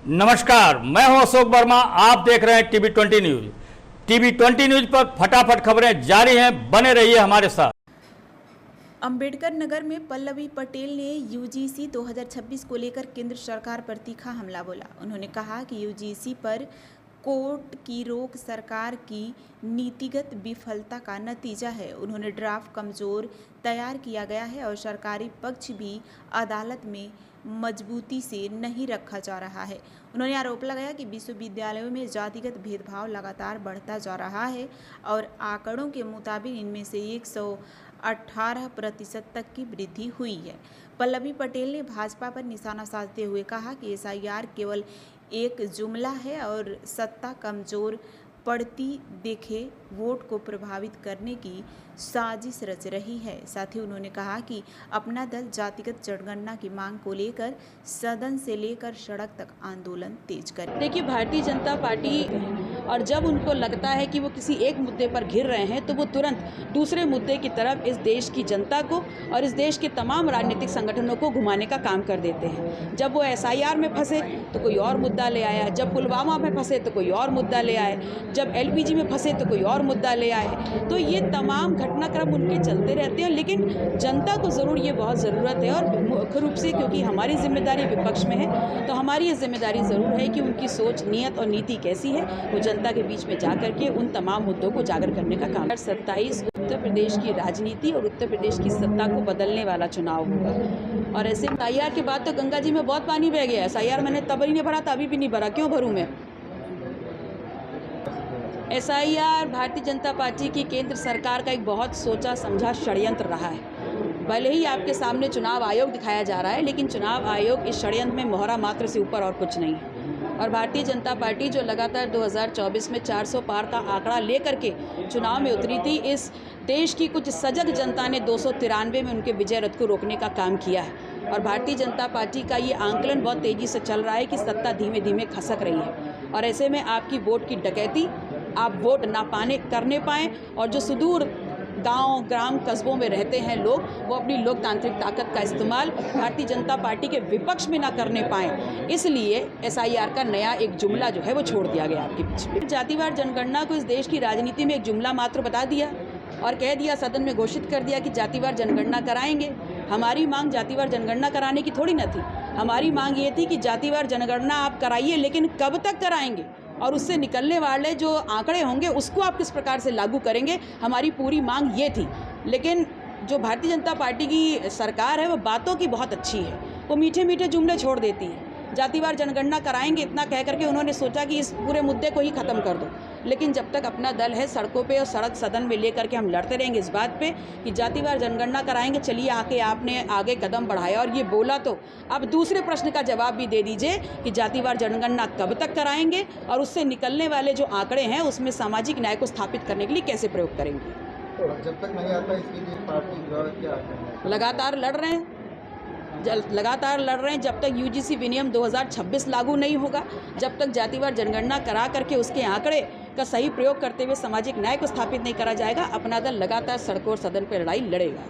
नमस्कार, मैं हूं अशोक वर्मा। आप देख रहे हैं टीवी 20 न्यूज। टीवी 20 न्यूज पर फटाफट खबरें जारी हैं, बने रहिए हमारे साथ। अंबेडकर नगर में पल्लवी पटेल ने यूजीसी 2026 को लेकर केंद्र सरकार पर तीखा हमला बोला। उन्होंने कहा कि यूजीसी पर कोर्ट की रोक सरकार की नीतिगत विफलता का नतीजा है। उन्होंने ड्राफ्ट कमजोर तैयार किया गया है और सरकारी पक्ष भी अदालत में मजबूती से नहीं रखा जा रहा है। उन्होंने आरोप लगाया कि विश्वविद्यालयों में जातिगत भेदभाव लगातार बढ़ता जा रहा है और आंकड़ों के मुताबिक इनमें से 118% तक की वृद्धि हुई है। पल्लवी पटेल ने भाजपा पर निशाना साधते हुए कहा कि एसआईआर केवल एक जुमला है और सत्ता कमजोर पड़ती देखे वोट को प्रभावित करने की साजिश रच रही है। साथ ही उन्होंने कहा कि अपना दल जातिगत जनगणना की मांग को लेकर सदन से लेकर सड़क तक आंदोलन तेज करे। देखिए, भारतीय जनता पार्टी और जब उनको लगता है कि वो किसी एक मुद्दे पर घिर रहे हैं तो वो तुरंत दूसरे मुद्दे की तरफ इस देश की जनता को और इस देश के तमाम राजनीतिक संगठनों को घुमाने का काम कर देते हैं। जब वो एसआईआर में फंसे तो कोई और मुद्दा ले आया, जब पुलवामा में फंसे तो कोई और मुद्दा ले आए, जब एलपीजी में फंसे तो कोई और मुद्दा ले आए। तो ये तमाम घटनाक्रम उनके चलते रहते हैं, लेकिन जनता को ज़रूर ये बहुत ज़रूरत है और मुख्य रूप से क्योंकि हमारी जिम्मेदारी विपक्ष में है तो हमारी ये जिम्मेदारी ज़रूर है कि उनकी सोच, नीयत और नीति कैसी है वो जनता के बीच में जा करके उन तमाम मुद्दों को उजागर करने का काम। 27 उत्तर प्रदेश की राजनीति और उत्तर प्रदेश की सत्ता को बदलने वाला चुनाव होगा। और ऐसे एसआईआर के बाद तो गंगा जी में बहुत पानी बह गया। एसआईआर मैंने तब ही नहीं भरा था, अभी भी नहीं भरा, क्यों भरूँ मैं? एसआईआर भारतीय जनता पार्टी की केंद्र सरकार का एक बहुत सोचा समझा षड्यंत्र रहा है। भले ही आपके सामने चुनाव आयोग दिखाया जा रहा है, लेकिन चुनाव आयोग इस षड्यंत्र में मोहरा मात्र से ऊपर और कुछ नहीं है। और भारतीय जनता पार्टी जो लगातार 2024 में 400 पार का आंकड़ा लेकर के चुनाव में उतरी थी, इस देश की कुछ सजग जनता ने 293 में उनके विजय रथ को रोकने का काम किया है। और भारतीय जनता पार्टी का ये आंकलन बहुत तेज़ी से चल रहा है कि सत्ता धीमे धीमे खसक रही है और ऐसे में आपकी वोट की डकैती, आप वोट ना करने पाएँ और जो सुदूर गांव, ग्राम, कस्बों में रहते हैं लोग, वो अपनी लोकतांत्रिक ताकत का इस्तेमाल भारतीय जनता पार्टी के विपक्ष में ना करने पाएँ, इसलिए एसआईआर का नया एक जुमला जो है वो छोड़ दिया गया आपके बीच में। जातिवार जनगणना को इस देश की राजनीति में एक जुमला मात्र बता दिया और कह दिया, सदन में घोषित कर दिया कि जातिवार जनगणना कराएंगे। हमारी मांग जातिवार जनगणना कराने की थोड़ी न थी। हमारी मांग ये थी कि जातिवार जनगणना आप कराइए, लेकिन कब तक कराएंगे और उससे निकलने वाले जो आंकड़े होंगे उसको आप किस प्रकार से लागू करेंगे, हमारी पूरी मांग ये थी। लेकिन जो भारतीय जनता पार्टी की सरकार है वो बातों की बहुत अच्छी है, वो मीठे मीठे जुमले छोड़ देती है। जातिवार जनगणना कराएंगे इतना कह करके उन्होंने सोचा कि इस पूरे मुद्दे को ही ख़त्म कर दो, लेकिन जब तक अपना दल है सड़कों पे और सड़क सदन में लेकर के हम लड़ते रहेंगे इस बात पे कि जातिवार जनगणना कराएंगे। चलिए आके आपने आगे कदम बढ़ाया और ये बोला, तो अब दूसरे प्रश्न का जवाब भी दे दीजिए कि जातिवार जनगणना कब तक कराएंगे और उससे निकलने वाले जो आंकड़े हैं उसमें सामाजिक न्याय को स्थापित करने के लिए कैसे प्रयोग करेंगे। जब तक नहीं आता इसके लिए पार्टी क्या लगातार लड़ रहे हैं, जब तक यूजीसी विनियम 2026 लागू नहीं होगा, जब तक जातिवार जनगणना करा करके उसके आंकड़े का सही प्रयोग करते हुए सामाजिक न्याय को स्थापित नहीं करा जाएगा, अपना दल लगातार सड़कों और सदन पर लड़ाई लड़ेगा।